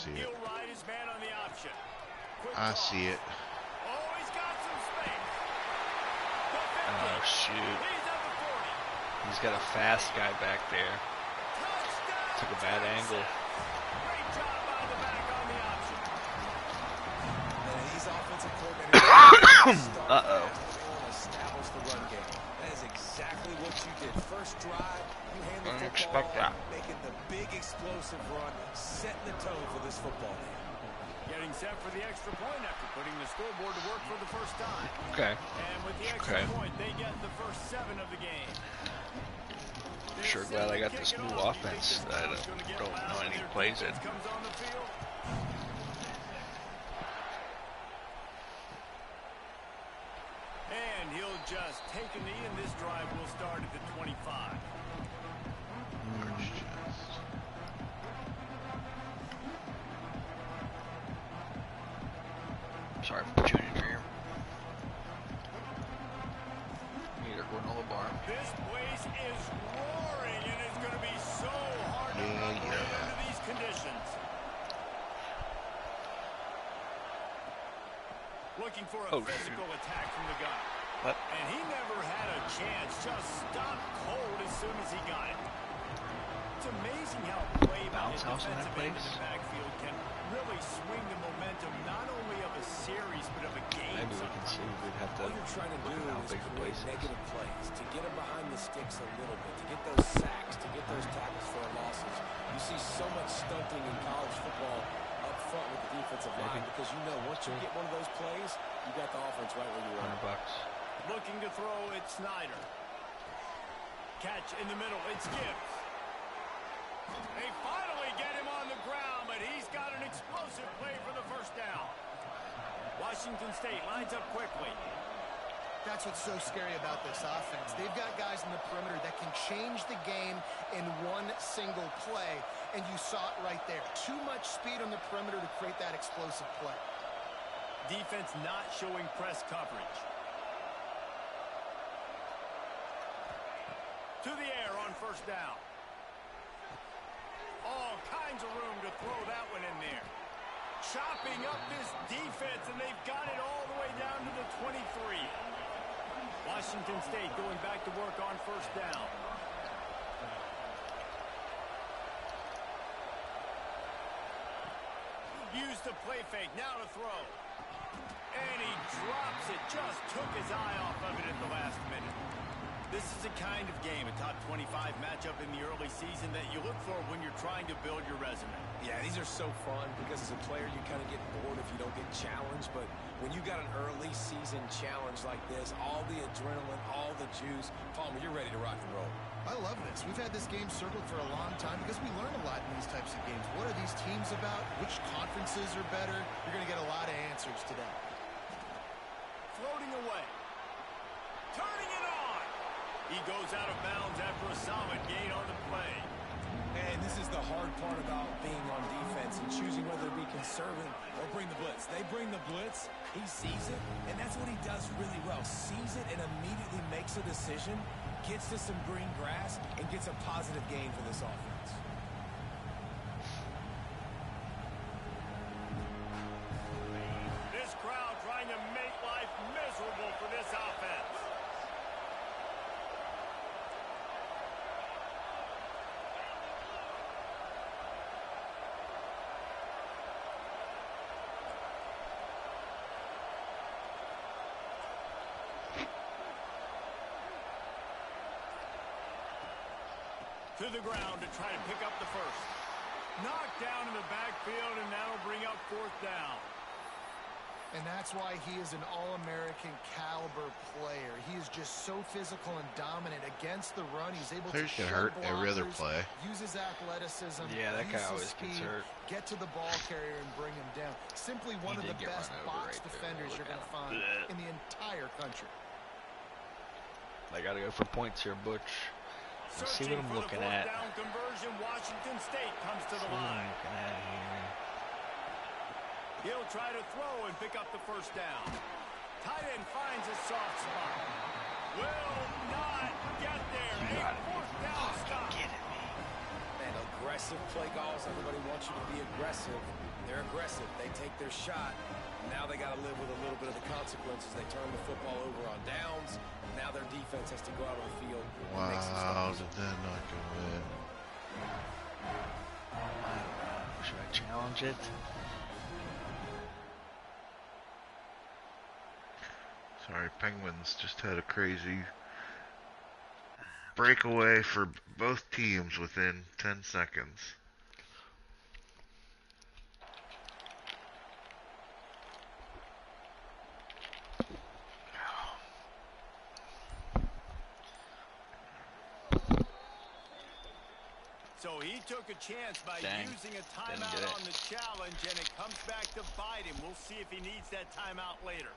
see it. He'll ride his man on the option. I see it. Oh, he's got some space. Oh, shoot. He's at the 40. He's got a fast guy back there. Touchdown. Took a bad angle. Great job by the back on the option. And these offensive coordinators Uh-oh. establish the run game. That is exactly what you did. First drive, you hand the Didn't football expect that. off, making the big explosive run, setting the tone for this football game. Getting set for the extra point after putting the scoreboard to work for the first time. Okay. And with the extra point, they get the first 7 of the game. Sure glad I got this new offense that I don't know any plays in. Comes on the field. And he'll just take a knee, and this drive will start at the 25. Sorry for tuning in here. Need a granola bar. This place is roaring, and it's going to be so hard to operate under these conditions. Looking for a physical attack from the guy. What? And he never had a chance. Just stopped cold as soon as he got it. It's amazing how brave Bounce house in that defensive end place? in the backfield can really swing the momentum not only of a series but of a game. Maybe we can see. We'd have to All you're trying to do look at how is big the create place is. negative plays, to get them behind the sticks a little bit, to get those sacks, to get those tackles for losses. You see so much stunting in college football up front with the defensive line because you know once you get one of those plays, you got the offense right where you want. $100. Looking to throw, it's Snyder. Catch in the middle, it's Gibbs. They finally get him on the ground, but he's got an explosive play for the first down. Washington State lines up quickly. That's what's so scary about this offense. They've got guys in the perimeter that can change the game in one single play, and you saw it right there. Too much speed on the perimeter to create that explosive play. Defense not showing press coverage. To the air on first down. All kinds of room to throw that one in there. Chopping up this defense, and they've got it all the way down to the 23. Washington State going back to work on first down. Use the play fake, now to throw. And he drops it, just took his eye off of it at the last minute. This is a kind of game, a top 25 matchup in the early season that you look for when you're trying to build your resume. Yeah, these are so fun because as a player you kind of get bored if you don't get challenged, but when you got an early season challenge like this, all the adrenaline, all the juice, Palmer, you're ready to rock and roll. I love this. We've had this game circled for a long time because we learn a lot in these types of games. What are these teams about? Which conferences are better? You're going to get a lot of answers today. Floating away. Turning it on. He goes out of bounds after a solid gain on the play. And this is the hard part about being on defense and choosing whether to be conservative or bring the blitz. They bring the blitz, he sees it, and that's what he does really well. Sees it and immediately makes a decision, gets to some green grass, and gets a positive gain for this offense. This crowd trying to make life miserable for this offense. To the ground to try to pick up the first. Knocked down in the backfield, and that'll bring up fourth down. And that's why he is an All-American caliber player. He is just so physical and dominant against the run. He's able to Get hurt every other play. Use his athleticism. Yeah, that guy use his always speed, gets hurt. Get to the ball carrier and bring him down. Simply one of the best box defenders you're going to find in the entire country. I got to go for points here, Butch. Let's see what I'm looking at. Down conversion, Washington State comes to the line. He'll try to throw and pick up the first down. Tight end finds a soft spot. Will not get there. A fourth down stop. Man, no aggressive play calls. Everybody wants you to be aggressive. They're aggressive. They take their shot. Now they got to live with a little bit of the consequences. They turn the football over on downs. Now their defense has to go out on the field. Wow, did that not go in? I don't know. Should I challenge it? Sorry, Penguins just had a crazy breakaway for both teams within 10 seconds. So he took a chance by using a timeout on the challenge, and it comes back to bite him. We'll see if he needs that timeout later.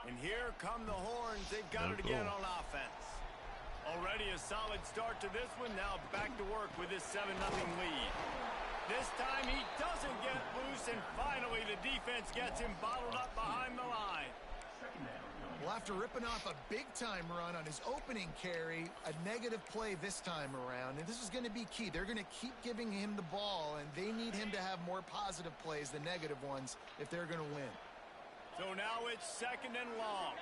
And here come the horns. They've got it again on offense. Already a solid start to this one. Now back to work with this 7-0 lead. This time he doesn't get loose, and finally the defense gets him bottled up behind the line. Well, after ripping off a big-time run on his opening carry, a negative play this time around, and this is going to be key. They're going to keep giving him the ball, and they need him to have more positive plays than negative ones if they're going to win. So now it's 2nd and long.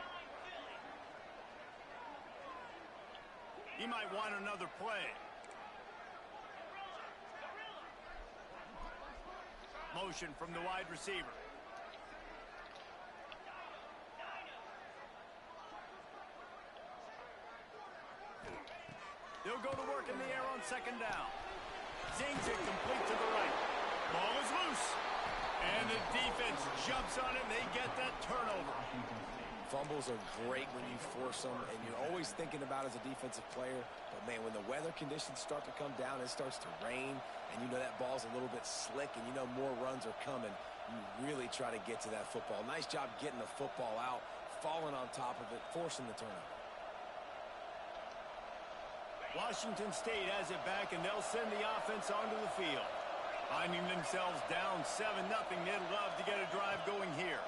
He might want another play. Motion from the wide receiver. They'll go to work in the air on 2nd down. Zings it complete to the right. Ball is loose. And the defense jumps on it, and they get that turnover. Fumbles are great when you force them, and you're always thinking about as a defensive player. But, man, when the weather conditions start to come down, it starts to rain, and you know that ball's a little bit slick, and you know more runs are coming. You really try to get to that football. Nice job getting the football out, falling on top of it, forcing the turnover. Washington State has it back, and they'll send the offense onto the field. Finding themselves down 7-0, they'd love to get a drive going here.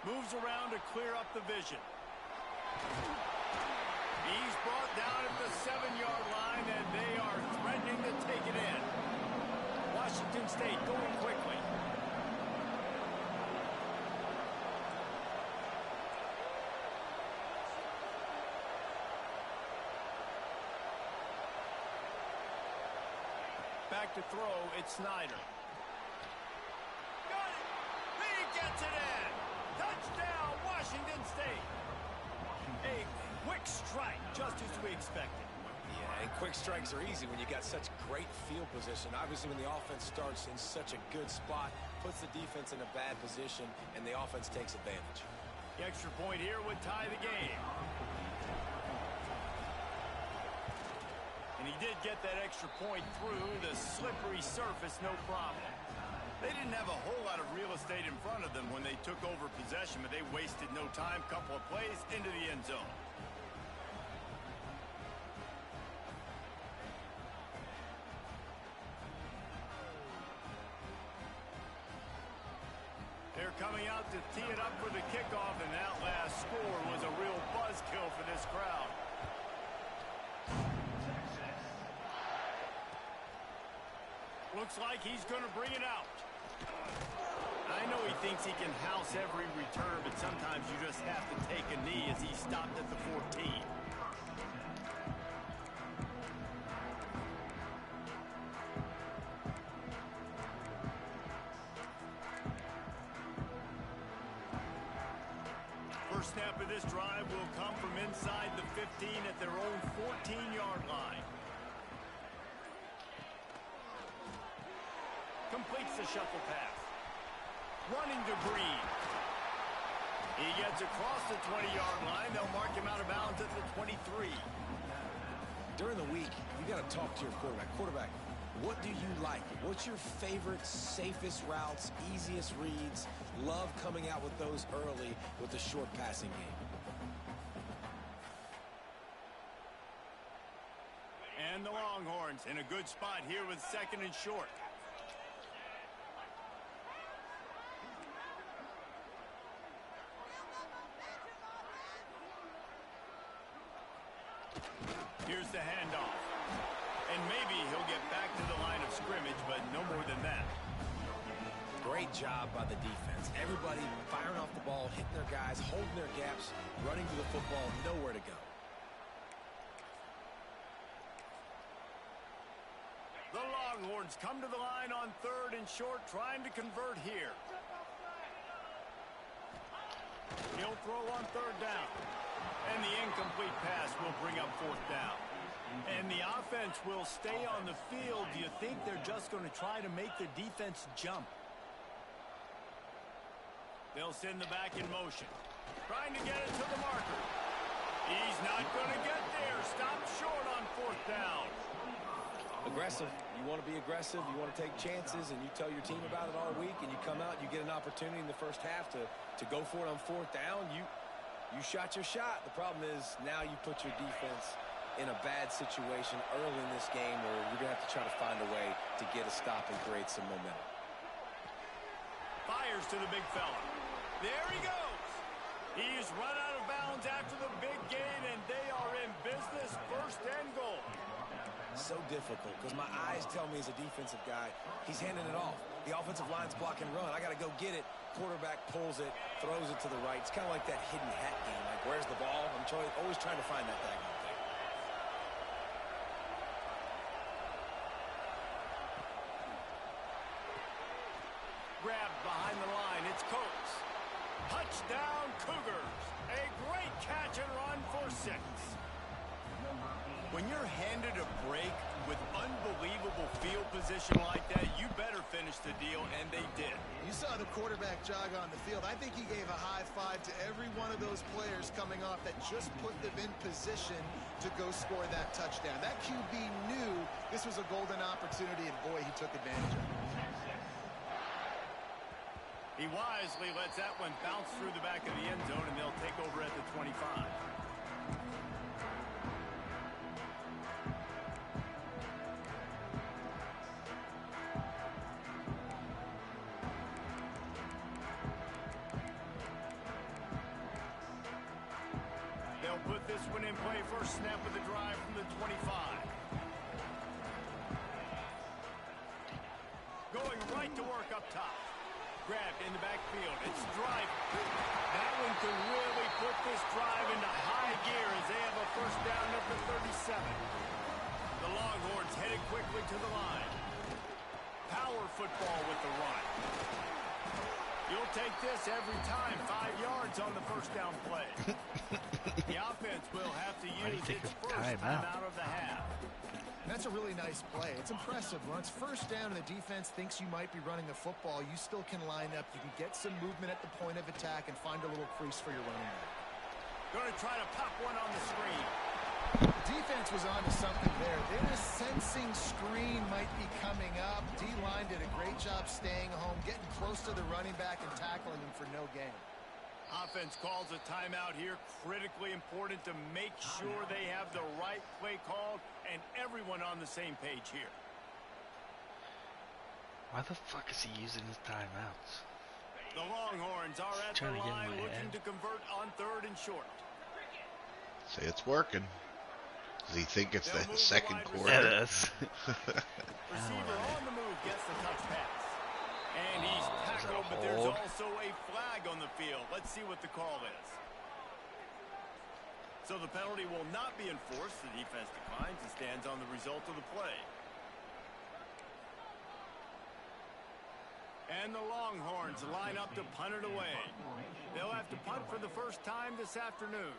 Moves around to clear up the vision. He's brought down at the 7-yard line, and they are threatening to take it in. Washington State going quickly. Back to throw, it's Snyder. Got it! He gets it in! Touchdown, Washington State! A quick strike, just as we expected. Yeah, and quick strikes are easy when you got such great field position. Obviously, when the offense starts in such a good spot, puts the defense in a bad position, and the offense takes advantage. The extra point here would tie the game. And he did get that extra point through the slippery surface, no problem. They didn't have a whole lot of real estate in front of them when they took over possession, but they wasted no time. Couple of plays into the end zone. They're coming out to tee it up for the kickoff, and that last score was a real buzzkill for this crowd. Looks like he's going to bring it out. I know he thinks he can house every return, but sometimes you just have to take a knee as he stopped at the 14. First snap of this drive will come from inside the 15 at their own 14-yard line. Completes the shuffle pass. Running to Green. He gets across the 20-yard line. They'll mark him out of bounds at the 23. During the week, you got to talk to your quarterback. Quarterback, what do you like? What's your favorite, safest routes, easiest reads? Love coming out with those early with the short passing game. And the Longhorns in a good spot here with 2nd and short. Great job by the defense. Everybody firing off the ball, hitting their guys, holding their gaps, running to the football, nowhere to go. The Longhorns come to the line on 3rd and short, trying to convert here. He'll throw on 3rd down. And the incomplete pass will bring up 4th down. And the offense will stay on the field. Do you think they're just going to try to make the defense jump? They'll send the back in motion. Trying to get it to the marker. He's not going to get there. Stop short on 4th down. Aggressive. You want to be aggressive. You want to take chances, and you tell your team about it all week, and you come out, you get an opportunity in the first half to go for it on 4th down. You shot your shot. The problem is now you put your defense in a bad situation early in this game where you're going to have to try to find a way to get a stop and create some momentum. Fires to the big fella. There he goes. He's run out of bounds after the big gain, and they are in business. 1st and goal. So difficult because my eyes tell me as a defensive guy, he's handing it off. The offensive line's block and run. I got to go get it. Quarterback pulls it, throws it to the right. It's kind of like that hidden hat game. Like, where's the ball? I'm always trying to find that daggone thing. Grabbed behind the line. It's Coates. Touchdown, Cougars. A great catch and run for 6. When you're handed a break with unbelievable field position like that, you better finish the deal, and they did. You saw the quarterback jog on the field. I think he gave a high five to every one of those players coming off that just put them in position to go score that touchdown. That QB knew this was a golden opportunity, and boy, he took advantage of it. He wisely lets that one bounce through the back of the end zone, and they'll take over at the 25. They'll put this one in play. First snap of the drive from the 25. Going right to work up top. Grabbed in the backfield. It's drive. That one could really put this drive into high gear as they have a 1st down at the 37. The Longhorns headed quickly to the line. Power football with the run. You'll take this every time. 5 yards on the 1st down play. The offense will have to use its first time out of the half. That's a really nice play. It's impressive. When it's 1st down and the defense thinks you might be running the football, you still can line up. You can get some movement at the point of attack and find a little crease for your running back. Going to try to pop one on the screen. Defense was onto something there. They were sensing screen might be coming up. D-line did a great job staying home, getting close to the running back and tackling him for no gain. Offense calls a timeout here. Critically important to make sure they have the right play called and everyone on the same page here. Why the fuck is he using his timeouts? The Longhorns are at the line looking to convert on 3rd and short. Say it's working. Does he think it's the 2nd quarter? Yeah, it is. Receiver on the move gets the touch pass. And he's tackled, but there's also a flag on the field. Let's see what the call is. So the penalty will not be enforced. The defense declines and stands on the result of the play. And the Longhorns line up to punt it away. They'll have to punt for the first time this afternoon.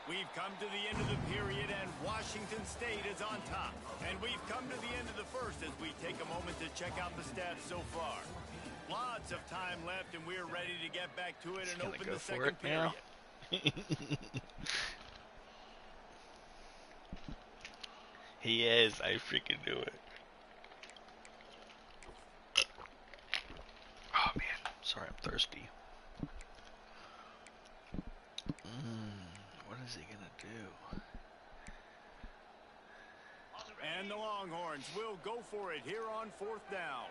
We've come to the end of the period, and Washington State is on top. And we've come to the end of the first as we take a moment to check out the stats so far. Lots of time left, and we're ready to get back to it and open the 2nd period. He is. I freaking knew it. Oh, man. Sorry, I'm thirsty. What is he going to do? And the Longhorns will go for it here on 4th down.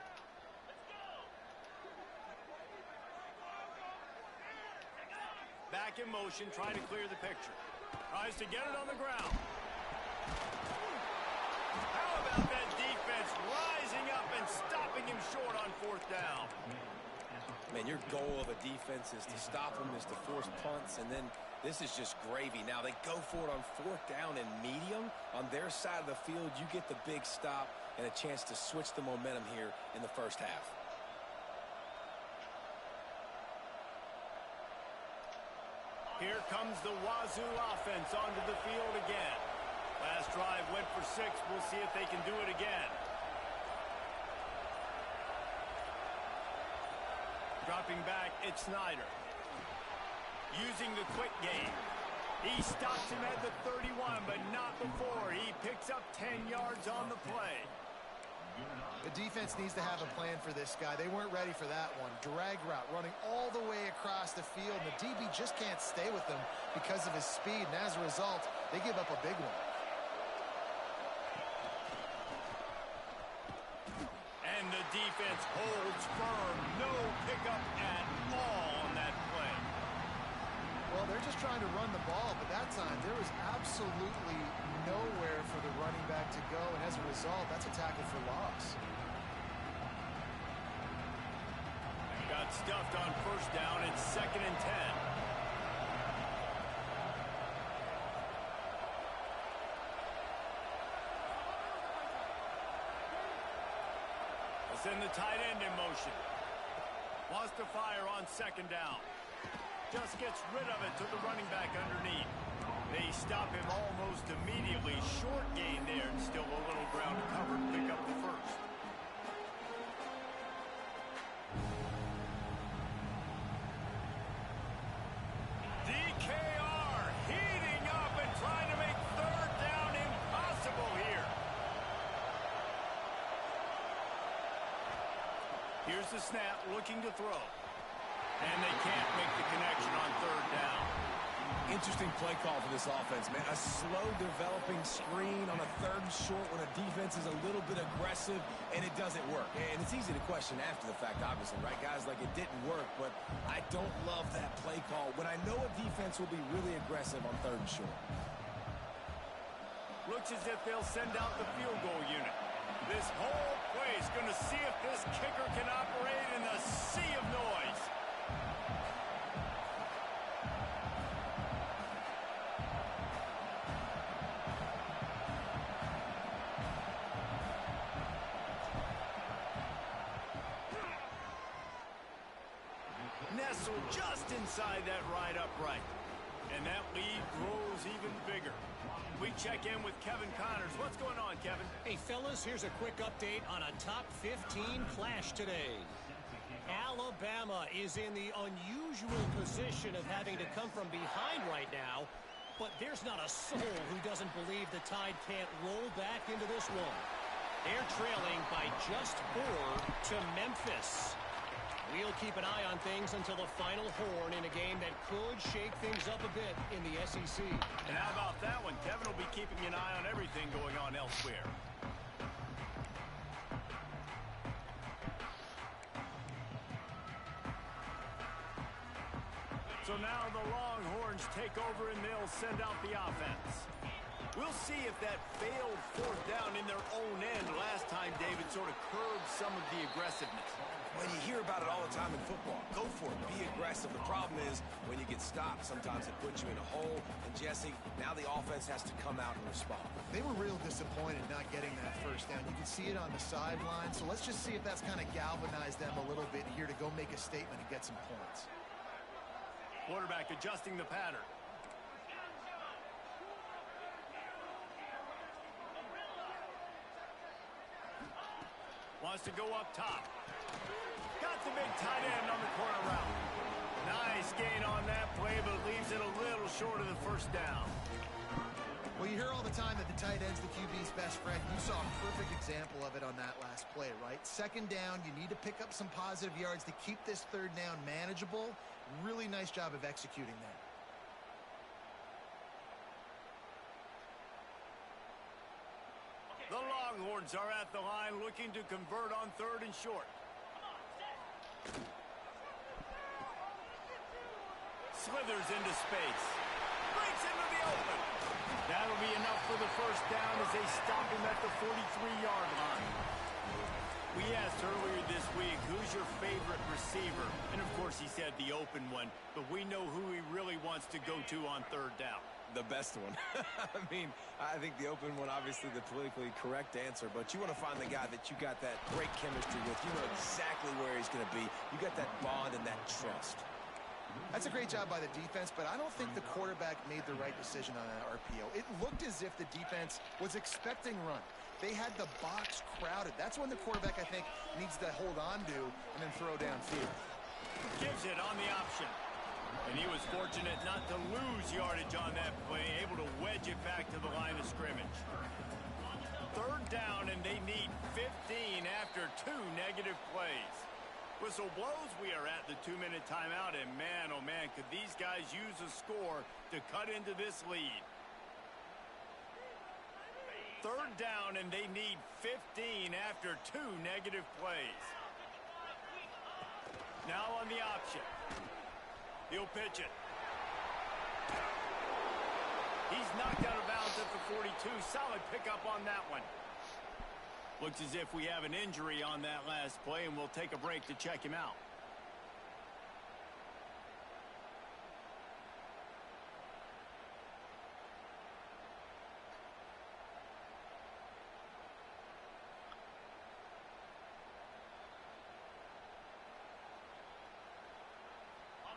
Back in motion, trying to clear the picture. Tries to get it on the ground. How about that defense? defense rising up and stopping him short on fourth down. Man, your goal of a defense is to stop them, is to force punts, and then this is just gravy. Now they go for it on fourth down and medium. On their side of the field, you get the big stop and a chance to switch the momentum here in the first half. Here comes the Wazoo offense onto the field again. Last drive went for 6. We'll see if they can do it again. Dropping back, it's Snyder. Using the quick game. He stops him at the 31, but not before. He picks up 10 yards on the play. The defense needs to have a plan for this guy. They weren't ready for that one. Drag route running all the way across the field. The DB just can't stay with him because of his speed, and as a result, they give up a big one. And the defense holds firm. No pickup at all on that play. Well, they're just trying to run the ball, but that time there was absolutely nowhere for the running back to go, and as a result, that's a tackle for loss. Got stuffed on first down. It's 2nd and 10. Send the tight end in motion. Wants to fire on 2nd down. Just gets rid of it to the running back underneath. They stop him almost immediately. Short gain there and still a little ground to cover to pick up the first. DKR heating up and trying to make 3rd down impossible here. Here's the snap, looking to throw. And they can't make the connection on 3rd down. Interesting play call for this offense, man. A slow developing screen on a 3rd and short when a defense is a little bit aggressive and it doesn't work. And it's easy to question after the fact, obviously, right, guys? Like, it didn't work, but I don't love that play call when I know a defense will be really aggressive on 3rd and short. Looks as if they'll send out the field goal unit. This whole play is going to see if this kicker can operate in the sea of noise. Nestled just inside that right upright. And that lead grows even bigger. We check in with Kevin Connors. What's going on, Kevin? Hey, fellas, here's a quick update on a top 15 clash today. Alabama is in the unusual position of having to come from behind right now, but there's not a soul who doesn't believe the Tide can't roll back into this one. They're trailing by just 4 to Memphis. We'll keep an eye on things until the final horn in a game that could shake things up a bit in the SEC. And how about that one? Kevin will be keeping an eye on everything going on elsewhere. So now the Longhorns take over and they'll send out the offense. We'll see if that failed 4th down in their own end last time, David, sort of curbed some of the aggressiveness. Well, you hear about it all the time in football. Go for it. Be aggressive. The problem is when you get stopped, sometimes it puts you in a hole. And, Jesse, now the offense has to come out and respond. They were real disappointed not getting that first down. You can see it on the sideline. So let's just see if that's kind of galvanized them a little bit here to go make a statement and get some points. Quarterback adjusting the pattern. Wants to go up top. Got the big tight end on the corner route. Nice gain on that play, but leaves it a little short of the first down. Well, you hear all the time that the tight end's the QB's best friend. You saw a perfect example of it on that last play, right? 2nd down, you need to pick up some positive yards to keep this 3rd down manageable. Really nice job of executing that. The Longhorns are at the line looking to convert on 3rd and short. Slithers into space. Breaks into the open. That'll be enough for the first down as they stop him at the 43-yard line. We asked earlier this week, who's your favorite receiver? And, of course, he said the open one, but we know who he really wants to go to on third down. The best one. I mean, I think the open one, obviously the politically correct answer, but you want to find the guy that you got that great chemistry with. You know exactly where he's going to be. You got that bond and that trust. That's a great job by the defense, but I don't think the quarterback made the right decision on that RPO. It looked as if the defense was expecting run. They had the box crowded. That's when the quarterback, I think, needs to hold on to and then throw downfield. Gives it on the option. And he was fortunate not to lose yardage on that play, able to wedge it back to the line of scrimmage. Third down, and they need 15 after 2 negative plays. Whistle blows, we are at the 2-minute timeout, and man, oh man, could these guys use a score to cut into this lead. Third down, and they need 15 after 2 negative plays. Now on the option. He'll pitch it. He's knocked out of bounds at the 42. Solid pickup on that one. Looks as if we have an injury on that last play, and we'll take a break to check him out.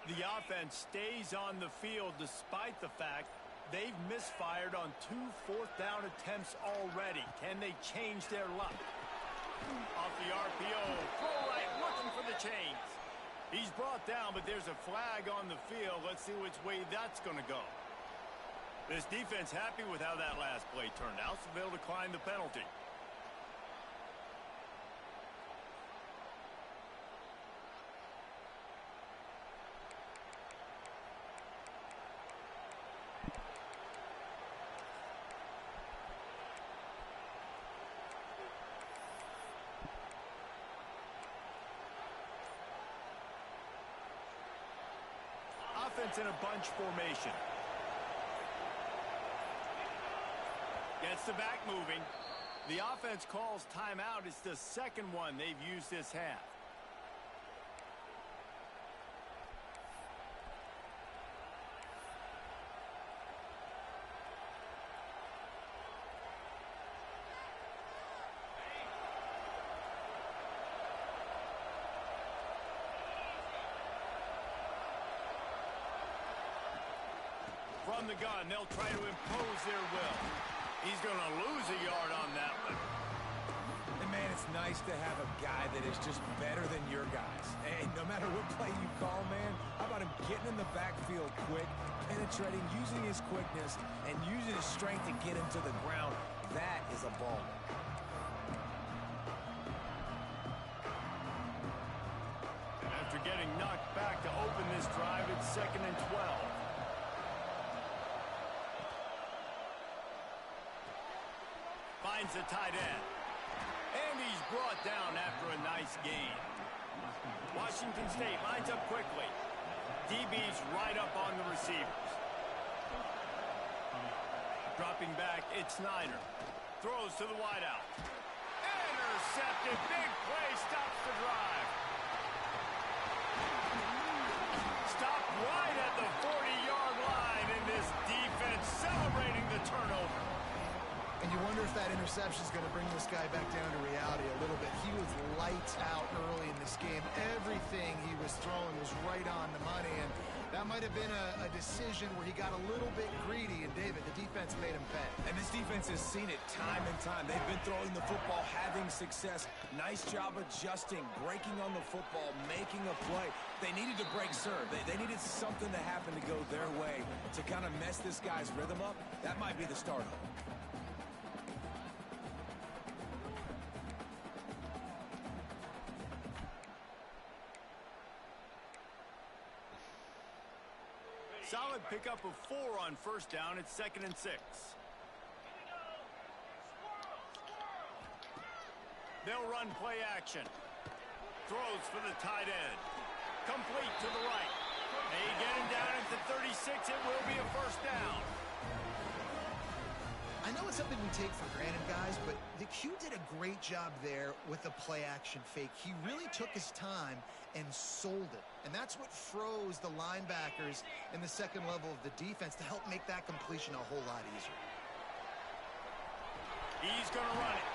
The offense stays on the field despite the fact they've misfired on 2 fourth-down attempts already. Can they change their luck? Off the RPO, throw right, looking for the chains. He's brought down, but there's a flag on the field. Let's see which way that's going to go. This defense happy with how that last play turned out, so they'll decline the penalty. Offense in a bunch formation. Gets the back moving. The offense calls timeout. It's the second one they've used this half. From the gun, they'll try to impose their will. He's going to lose a yard on that one. And man, it's nice to have a guy that is just better than your guys. Hey, no matter what play you call, man, how about him getting in the backfield quick, penetrating, using his quickness, and using his strength to get him to the ground. That is a ball. After getting knocked back to open this drive, it's 2nd and 12. Finds the tight end. And he's brought down after a nice gain. Washington State lines up quickly. DB's right up on the receivers. Dropping back, it's Snyder. Throws to the wideout. Intercepted. Big play stops the drive. Stopped right at the 40-yard line, and this defense celebrating the turnover. And you wonder if that interception is going to bring this guy back down to reality a little bit. He was lights out early in this game. Everything he was throwing was right on the money, and that might have been a decision where he got a little bit greedy, and David, the defense made him pay. And this defense has seen it time and time. They've been throwing the football, having success. Nice job adjusting, breaking on the football, making a play. They needed to break serve. They needed something to happen to go their way to kind of mess this guy's rhythm up. That might be the start of it. Solid pickup of 4 on first down. It's 2nd and 6. They'll run play action. Throws for the tight end. Complete to the right. They get him down at the 36. It will be a first down. I know it's something we take for granted, guys, but the Q did a great job there with the play-action fake. He really took his time and sold it. And that's what froze the linebackers in the second level of the defense to help make that completion a whole lot easier. He's going to run it.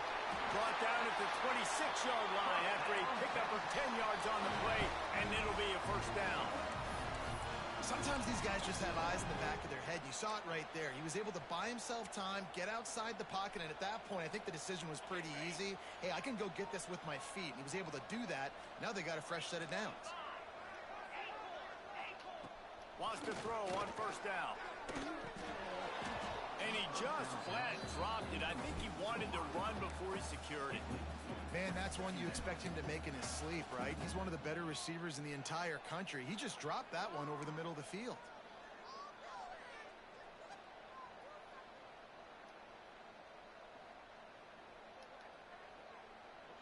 Brought down at the 26-yard line after a pickup of 10 yards on the play, and it'll be a first down. Sometimes these guys just have eyes in the back of their head. You saw it right there. He was able to buy himself time, get outside the pocket, and at that point, I think the decision was pretty easy. Hey, I can go get this with my feet. And he was able to do that. Now they got a fresh set of downs. Wants to throw on first down. And he just flat dropped it. I think he wanted to run before he secured it. Man, that's one you expect him to make in his sleep, right? He's one of the better receivers in the entire country. He just dropped that one over the middle of the field.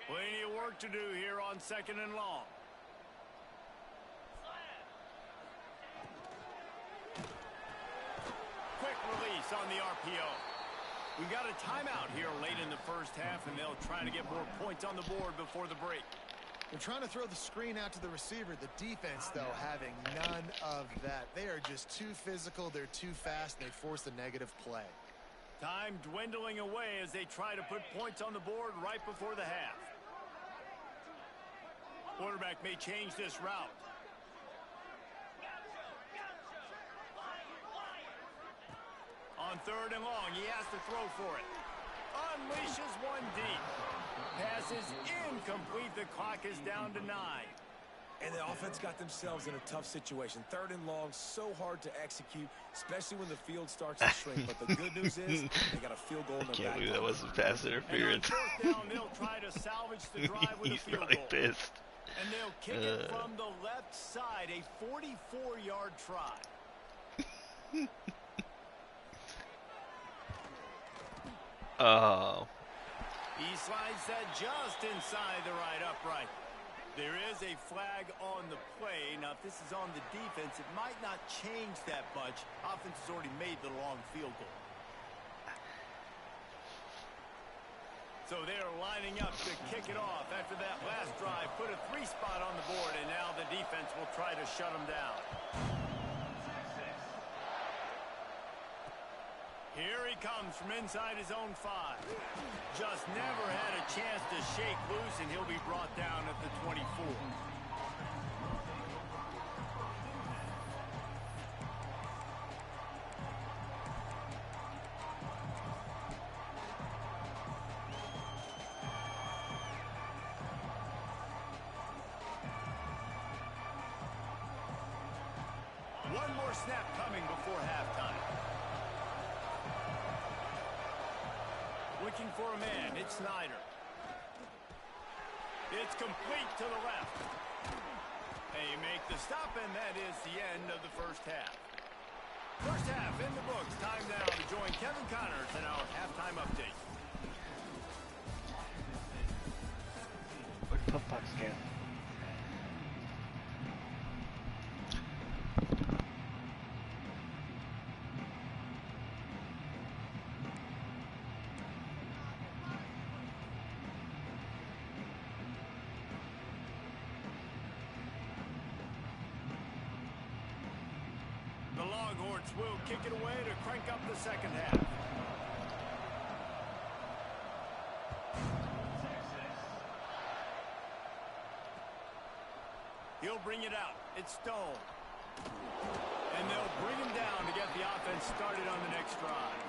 Plenty of work to do here on second and long. Quick release on the RPO. We got a timeout here late in the first half, and they'll try to get more points on the board before the break. They're trying to throw the screen out to the receiver. The defense, though, having none of that. They are just too physical. They're too fast. They force a negative play. Time dwindling away as they try to put points on the board right before the half. Quarterback may change this route. On third and long, he has to throw for it. Unleashes one deep. Pass is incomplete. The clock is down to 9. And the offense got themselves in a tough situation. Third and long, so hard to execute, especially when the field starts to shrink. But the good news is they got a field goal in their back. Can't believe that wasn't pass interference. And on fourth down, they'll try to salvage the drive with a He's field really goal. pissed. And they'll kick it from the left side, a 44-yard try. Oh. He slides that just inside the right upright. There is a flag on the play. Now, if this is on the defense, it might not change that much. Offense has already made the long field goal. So they are lining up to kick it off after that last drive. Put a 3 spot on the board, and now the defense will try to shut them down. Here he comes from inside his own 5. Just never had a chance to shake loose, and he'll be brought down at the 24. One more snap coming before halftime. Looking for a man, it's Snyder. It's complete to the left. They make the stop, and that is the end of the first half. First half in the books. Time now to join Kevin Connors in our halftime update. Where'd Puff-Puffs go? The Longhorns will kick it away to crank up the second half. He'll bring it out. It's Stone. And they'll bring him down to get the offense started on the next drive.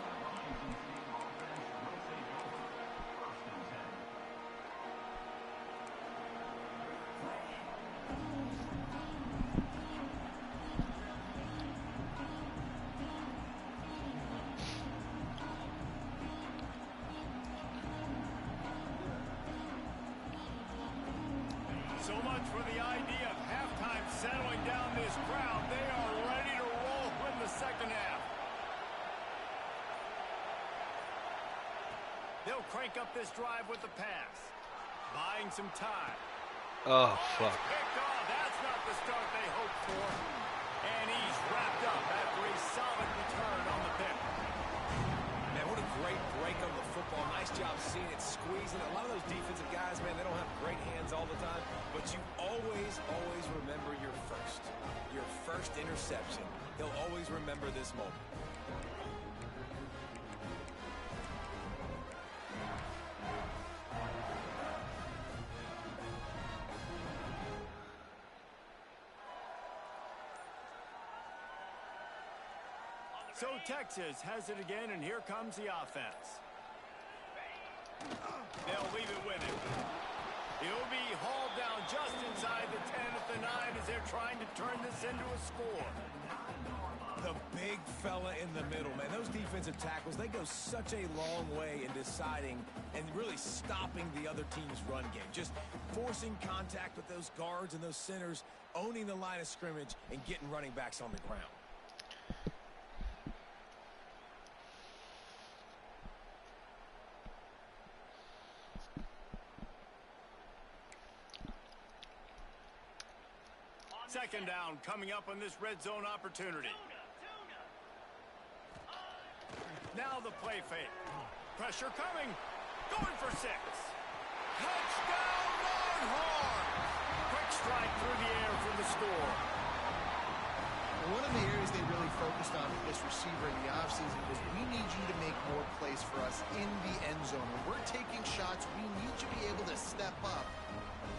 So much for the idea of halftime settling down this crowd. They are ready to roll in the second half. They'll crank up this drive with the pass. Buying some time. Oh, fuck. Picked off. That's not the start they hoped for. And he's wrapped up after a solid return on the pick. Man, what a great breakup job seeing it, squeezing it. A lot of those defensive guys, man, they don't have great hands all the time, but you always remember your first interception. He'll always remember this moment. So Texas has it again, and here comes the offense. They'll leave it with him. He'll be hauled down just inside the 10 at the 9 as they're trying to turn this into a score. The big fella in the middle, man. Those defensive tackles, they go such a long way in deciding and really stopping the other team's run game. Just forcing contact with those guards and those centers, owning the line of scrimmage, and getting running backs on the ground. Second down coming up on this red zone opportunity. Now the play fake. Pressure coming. Going for 6. Touchdown Longhorns! Quick strike through the air for the score. One of the areas they really focused on with this receiver in the offseason was we need you to make more plays for us in the end zone. When we're taking shots, we need you to be able to step up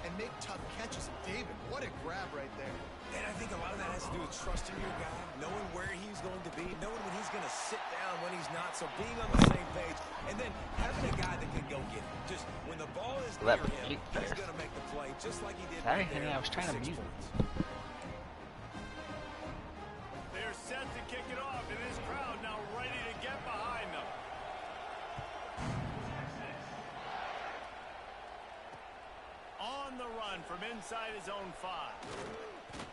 and make tough catches. David, what a grab right there. And I think a lot of that has to do with trusting your guy, knowing where he's going to be, knowing when he's going to sit down, when he's not, so being on the same page, and then having a guy that can go get it. Just when the ball is near him, he's going to make the play just like he did Sorry, right there. I was trying to mute. They're set to kick it off, and this crowd now ready to get behind them. On the run from inside his own 5.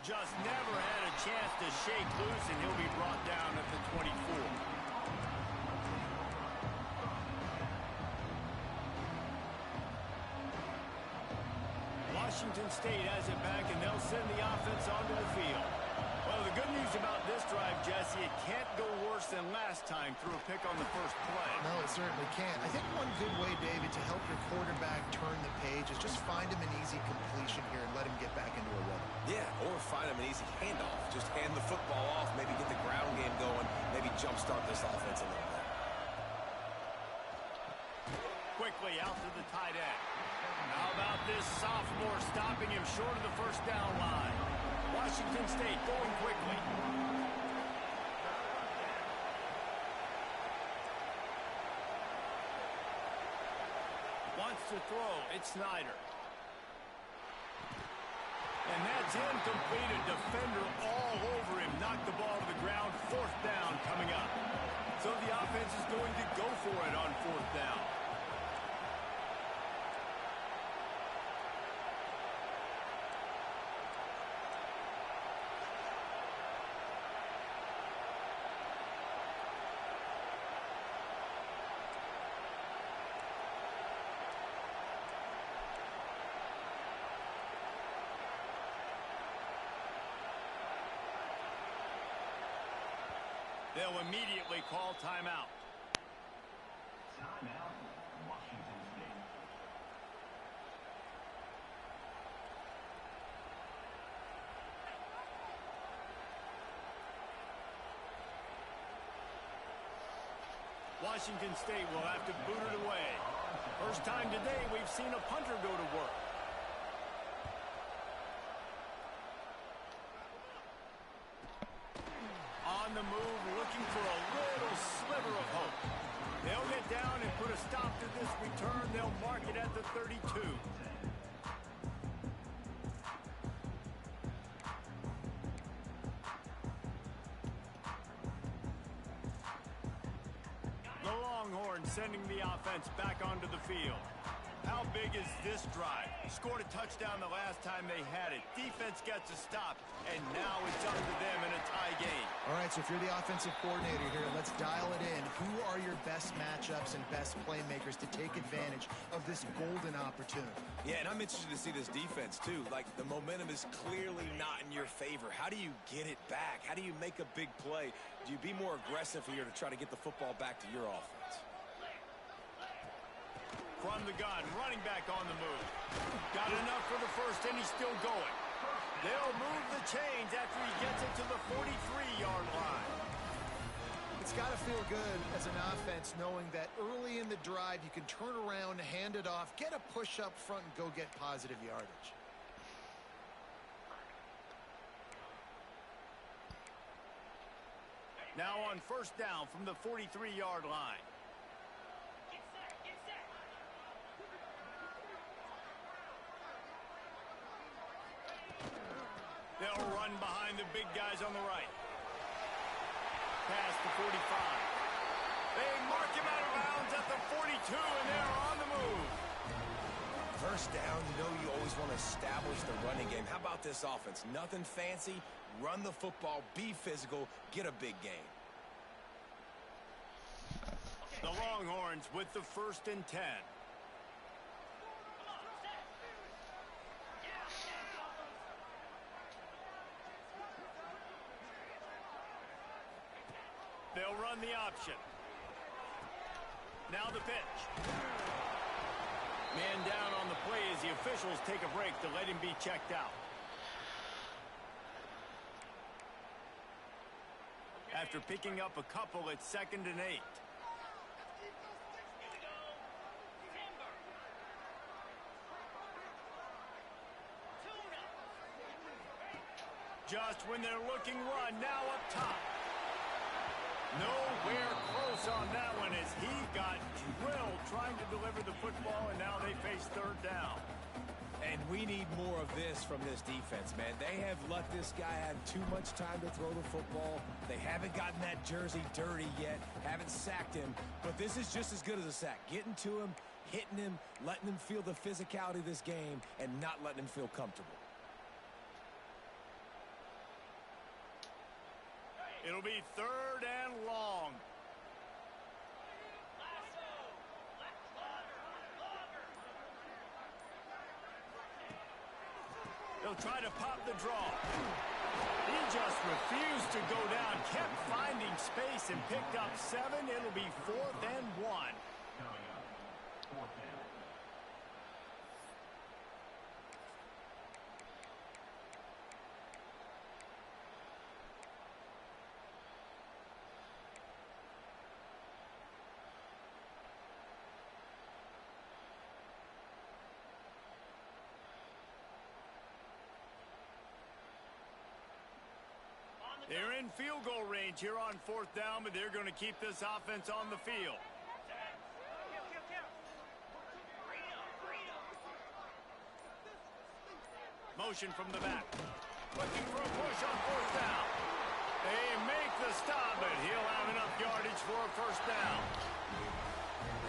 Just never had a chance to shake loose, and he'll be brought down at the 24. Washington State has it back, and they'll send the offense onto the field. Well, the good news about this drive, Jesse, it can't go worse than last time through a pick on the first play. No, it certainly can't. I think one good way, David, to help your quarterback turn the page is just find him an easy completion here and let him get back into a rhythm. Yeah, or find him an easy handoff. Just hand the football off, maybe get the ground game going, maybe jumpstart this offense a little bit. Quickly out to the tight end. How about this sophomore stopping him short of the first down line? Washington State going quickly. Wants to throw. It's Snyder. And that's incomplete. A defender all over him. Knocked the ball to the ground. 4th down coming up. So the offense is going to go for it on 4th down. They'll immediately call timeout. Timeout, Washington State. Washington State will have to boot it away. First time today we've seen a punter go to work. On the move, looking for a little sliver of hope. They'll get down and put a stop to this return. They'll mark it at the 32. The Longhorns sending the offense back onto the field. How big is this drive? Scored a touchdown the last time they had it. Defense gets a stop, and now it's up to them in a tie game. All right, so if you're the offensive coordinator here, let's dial it in. Who are your best matchups and best playmakers to take advantage of this golden opportunity? Yeah, and I'm interested to see this defense, too. Like, the momentum is clearly not in your favor. How do you get it back? How do you make a big play? Do you be more aggressive here to try to get the football back to your offense? From the gun, running back on the move. Got enough for the first, and he's still going. They'll move the chains after he gets it to the 43-yard line. It's got to feel good as an offense knowing that early in the drive you can turn around, hand it off, get a push up front, and go get positive yardage. Now on first down from the 43-yard line. They'll run behind the big guys on the right. Past the 45. They mark him out of bounds at the 42, and they're on the move. First down, you know you always want to establish the running game. How about this offense? Nothing fancy. Run the football, be physical, get a big gain. The Longhorns with the 1st and 10. They'll run the option. Now the pitch. Man down on the play as the officials take a break to let him be checked out. After picking up a couple, it's 2nd and 8. Just when they're looking run, now up top. Nowhere close on that one as he got drilled trying to deliver the football, and now they face 3rd down. And we need more of this from this defense, man. They have let this guy have too much time to throw the football. They haven't gotten that jersey dirty yet, haven't sacked him. But this is just as good as a sack. Getting to him, hitting him, letting him feel the physicality of this game, and not letting him feel comfortable. It'll be 3rd and long. They'll try to pop the draw. He just refused to go down, kept finding space and picked up 7. It'll be 4th and 1. They're in field goal range here on 4th down, but they're going to keep this offense on the field. Motion from the back. Looking for a push on 4th down. They make the stop, but he'll have enough yardage for a 1st down.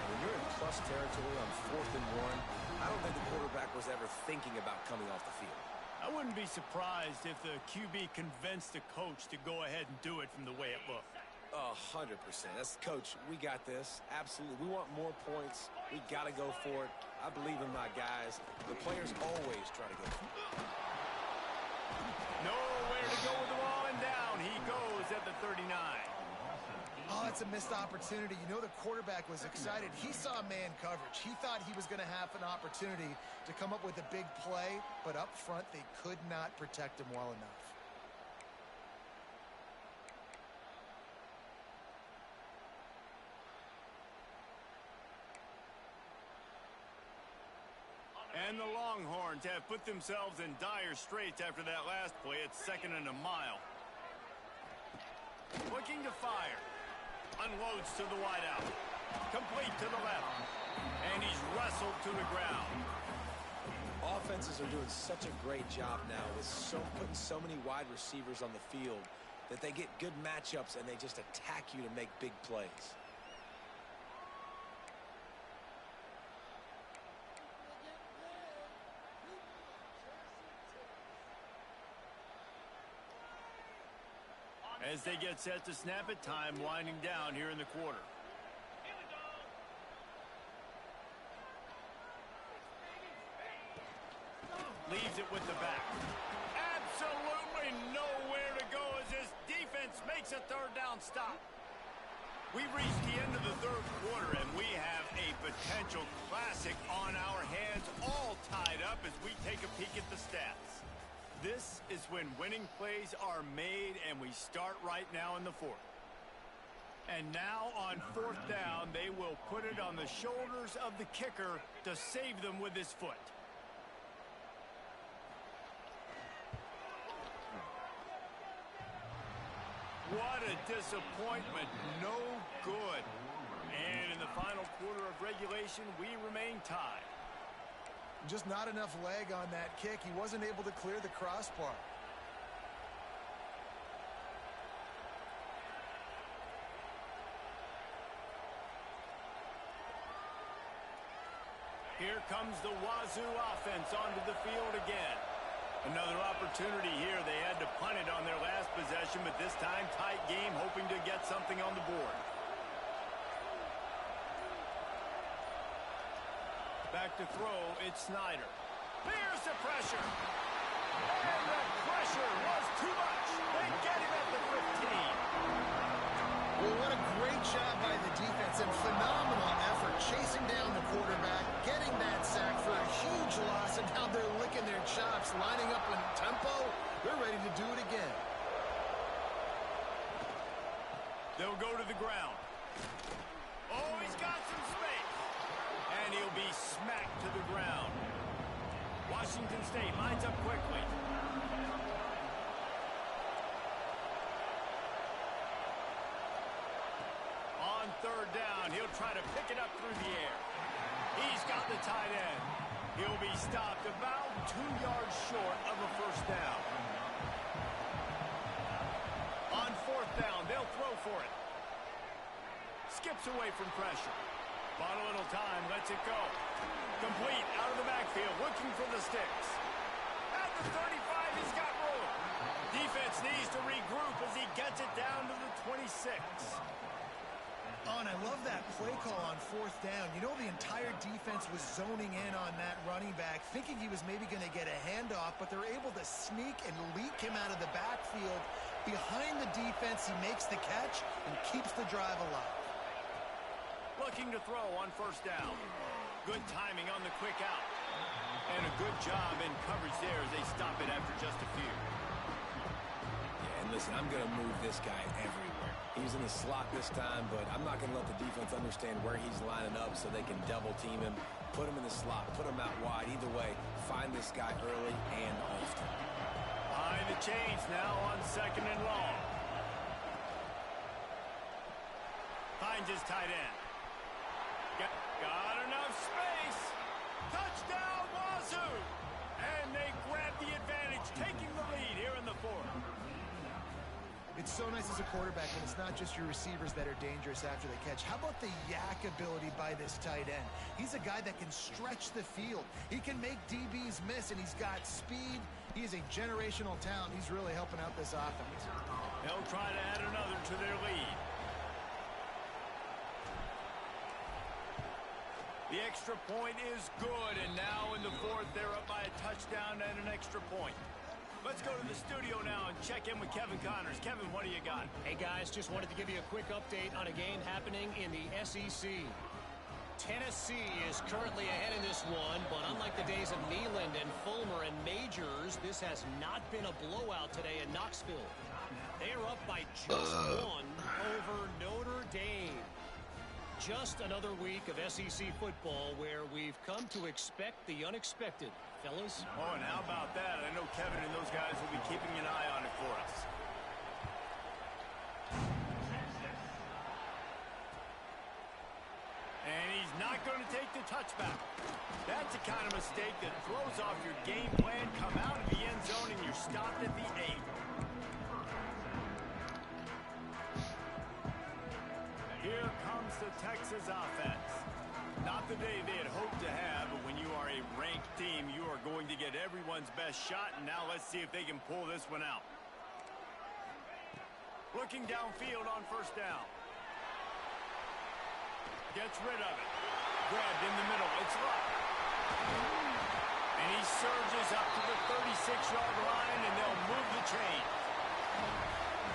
When you're in plus territory on 4th and 1, I don't think the quarterback was ever thinking about coming off the field. I wouldn't be surprised if the QB convinced the coach to go ahead and do it from the way it looked. 100%. That's coach. We got this. Absolutely. We want more points. We got to go for it. I believe in my guys. The players always try to go for it. Nowhere to go with the ball, and down he goes at the 39. Oh, it's a missed opportunity. You know the quarterback was excited. He saw man coverage. He thought he was going to have an opportunity to come up with a big play, but up front they could not protect him well enough. And the Longhorns have put themselves in dire straits after that last play. It's 2nd and a mile. Looking to fire. Unloads to the wideout. Complete to the left. And he's wrestled to the ground. Offenses are doing such a great job now with putting so many wide receivers on the field that they get good matchups and they just attack you to make big plays. As they get set to snap it, time winding down here in the quarter. Leaves it with the back. Absolutely nowhere to go as this defense makes a 3rd down stop. We've reached the end of the 3rd quarter, and we have a potential classic is when winning plays are made, and we start right now in the fourth. And now on fourth down, they will put it on the shoulders of the kicker to save them with his foot. What a disappointment. No good. And in the final quarter of regulation, we remain tied. Just not enough leg on that kick. He wasn't able to clear the crossbar. Here comes the Wazoo offense onto the field again. Another opportunity here. They had to punt it on their last possession, but this time tight game, hoping to get something on the board. Back to throw, it's Snyder. Here's the pressure. And the pressure was too much. They get him at the 15. Well, what a great job by the defense and phenomenal effort chasing down the quarterback, getting that sack for a huge loss, and now they're licking their chops, lining up in tempo. They're ready to do it again. They'll go to the ground. Oh, he's got some space. And he'll be smacked to the ground. Washington State lines up quickly. On third down, he'll try to pick it up through the air. He's got the tight end. He'll be stopped about 2 yards short of a first down. On fourth down, they'll throw for it. Skips away from pressure. Bought a little time, lets it go. Complete, out of the backfield, looking for the sticks. At the 35, he's got room. Defense needs to regroup as he gets it down to the 26. Oh, and I love that play call on fourth down. You know, the entire defense was zoning in on that running back, thinking he was maybe going to get a handoff, but they're able to sneak and leak him out of the backfield. Behind the defense, he makes the catch and keeps the drive alive. Looking to throw on first down. Good timing on the quick out. And a good job in coverage there as they stop it after just a few. Yeah, and listen, I'm going to move this guy everywhere. He's in the slot this time, but I'm not going to let the defense understand where he's lining up so they can double team him. Put him in the slot, put him out wide. Either way, find this guy early and often. Behind the chains now on second and long. Finds his tight end. Got enough space. Touchdown, Wazoo! And they grab the advantage, taking the lead here in the fourth. It's so nice as a quarterback when it's not just your receivers that are dangerous after the catch. How about the yak ability by this tight end? He's a guy that can stretch the field. He can make DBs miss, and he's got speed. He is a generational talent. He's really helping out this offense. They'll try to add another to their lead. The extra point is good, and now in the fourth, they're up by a touchdown and an extra point. Let's go to the studio now and check in with Kevin Connors. Kevin, what do you got? Hey, guys, just wanted to give you a quick update on a game happening in the SEC. Tennessee is currently ahead in this one, but unlike the days of Neyland and Fulmer and Majors, this has not been a blowout today in Knoxville. They are up by just one over Notre Dame. Just another week of SEC football where we've come to expect the unexpected. Fellas? Oh, and how about that? I know Kevin and those guys will be keeping an eye on it for us. And he's not going to take the touchback. That's the kind of mistake that throws off your game plan. Come out of the end zone and you're stopped at the 8. Here comes the Texas offense. Not the day they had hoped to have, but when you are a ranked team, you are going to get everyone's best shot, and now let's see if they can pull this one out. Looking downfield on first down. Gets rid of it. Grabbed in the middle. It's Luck. And he surges up to the 36-yard line, and they'll move the chain.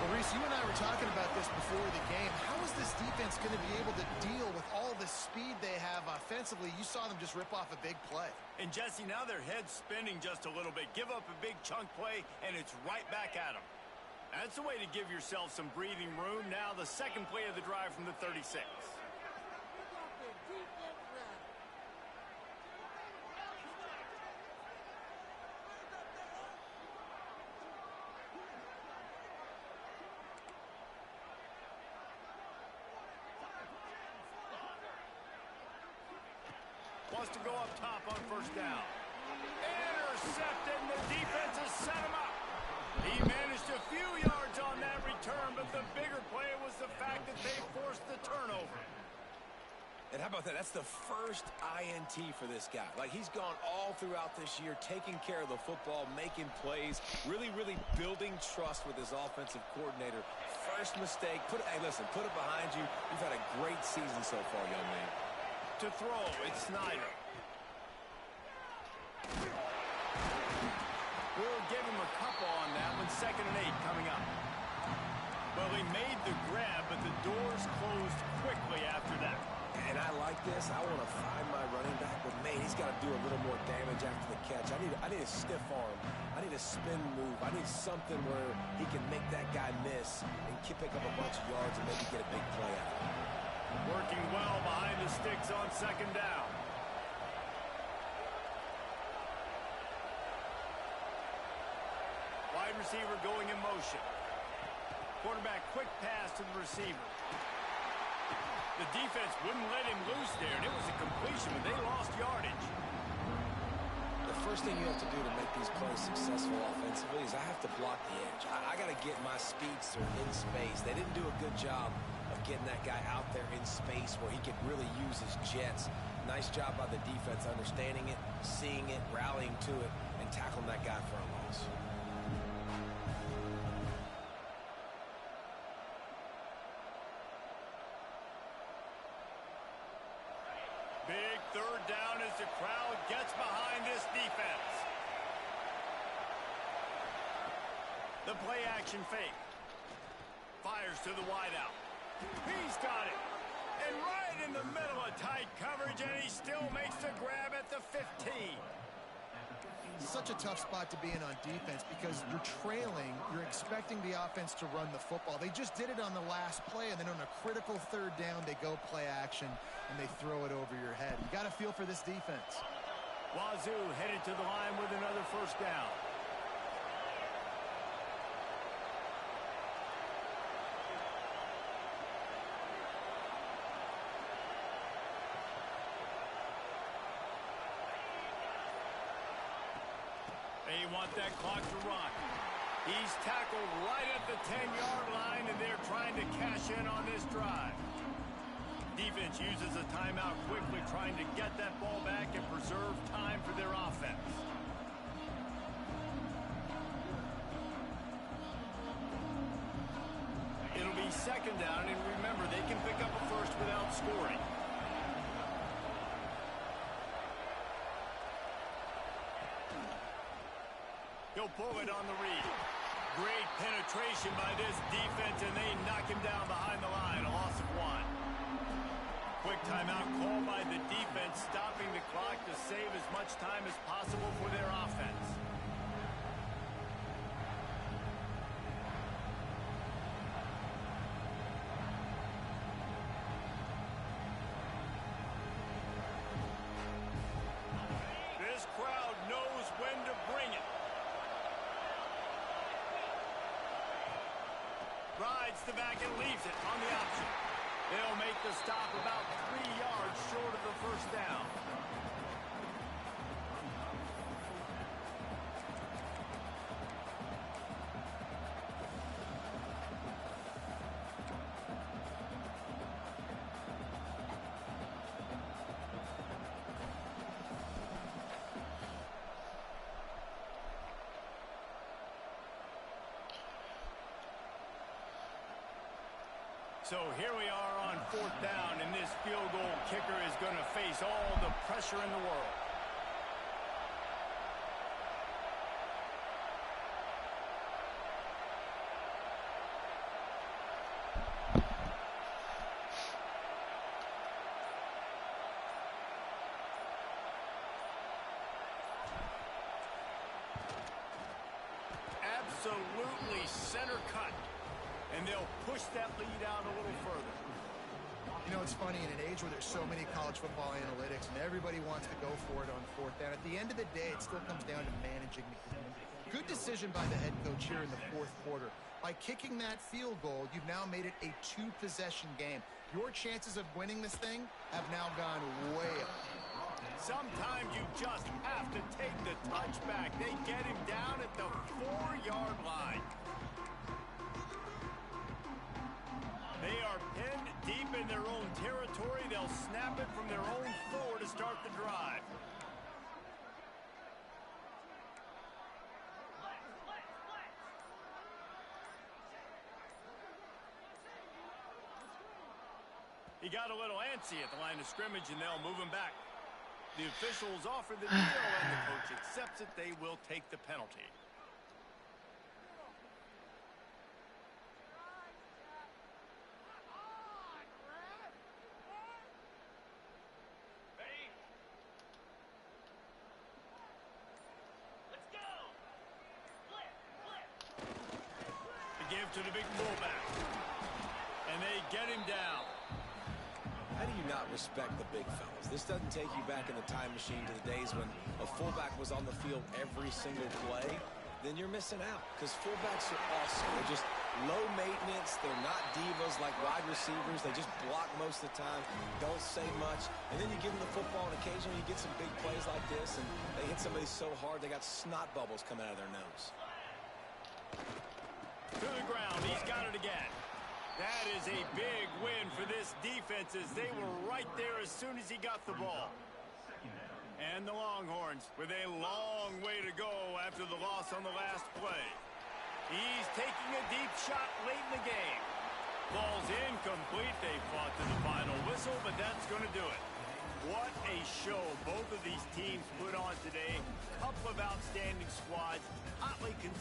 Well, Reese, you and I were talking about this before the game. How is this defense going to be able to deal with all the speed they have offensively, you saw them just rip off a big play. And Jesse, now their head's spinning just a little bit. Give up a big chunk play, and it's right back at them. That's a way to give yourself some breathing room. Now the second play of the drive from the 36. Wants to go up top on first down. Intercepted, and the defense has set him up. He managed a few yards on that return, but the bigger play was the fact that they forced the turnover. And how about that? That's the first INT for this guy. Like, he's gone all throughout this year, taking care of the football, making plays, really building trust with his offensive coordinator. First mistake, hey, listen, put it behind you. You've had a great season so far, young man. To throw, it's Snyder. We'll give him a couple on that one. 2nd and 8 coming up. Well, he made the grab, but the doors closed quickly after that. And I like this. I want to find my running back, but man, he's got to do a little more damage after the catch. I need a stiff arm. I need a spin move. I need something where he can make that guy miss and pick up a bunch of yards and maybe get a big play out of it. Working well behind the sticks on 2nd down. Wide receiver going in motion. Quarterback quick pass to the receiver. The defense wouldn't let him loose there, and it was a completion, but they lost yardage. The first thing you have to do to make these plays successful offensively is I have to block the edge. I got to get my speedster in space. They didn't do a good job of getting that guy out there in space where he could really use his jets. Nice job by the defense understanding it, seeing it, rallying to it, and tackling that guy for a loss. Big 3rd down as the crowd gets behind this defense. The play action fake. Fires to the wideout. He's got it. And right in the middle of tight coverage, and he still makes the grab at the 15. Such a tough spot to be in on defense because you're trailing. You're expecting the offense to run the football. They just did it on the last play, and then on a critical 3rd down, they go play action, and they throw it over your head. You got to feel for this defense. Wazoo headed to the line with another 1st down. They want that clock to run. He's tackled right at the 10-yard line, and they're trying to cash in on this drive. Defense uses a timeout quickly, trying to get that ball back and preserve time for their offense. It'll be 2nd down, and remember, they can pick up a first without scoring. He'll pull it on the read. Great penetration by this defense, and they knock him down behind the line. A loss of 1. Quick timeout called by the defense, stopping the clock to save as much time as possible for their offense. This crowd knows when to bring it. Rides the back and leaves it on the option. They'll make the stop about 3 yards short of the 1st down. So here we are on 4th down, and this field goal kicker is going to face all the pressure in the world. absolutely center cut. And they'll push that lead out a little further. You know, it's funny, in an age where there's so many college football analytics and everybody wants to go for it on fourth down, at the end of the day, it still comes down to managing the game. Good decision by the head coach here in the fourth quarter. By kicking that field goal, you've now made it a two-possession game. Your chances of winning this thing have now gone way up. Sometimes you just have to take the touchback. They get him down at the 4-yard line. They are pinned deep in their own territory. They'll snap it from their own 4 to start the drive. He got a little antsy at the line of scrimmage, and they'll move him back. The officials offer the deal, and the coach accepts it. They will take the penalty. The give to the big fullback. And they get him down. How do you not respect the big fellas? This doesn't take you back in the time machine to the days when a fullback was on the field every single play. Then you're missing out, because fullbacks are awesome. They're just low maintenance. They're not divas like wide receivers. They just block most of the time, don't say much. And then you give them the football, and occasionally you get some big plays like this, and they hit somebody so hard they got snot bubbles coming out of their nose. To the ground. He's got it again. That is a big win for this defense, as they were right there as soon as he got the ball. And the Longhorns with a long way to go after the loss on the last play. He's taking a deep shot late in the game. Ball's incomplete. They fought to the final whistle, but that's going to do it. What a show both of these teams put on today. Couple of outstanding squads, hotly contested.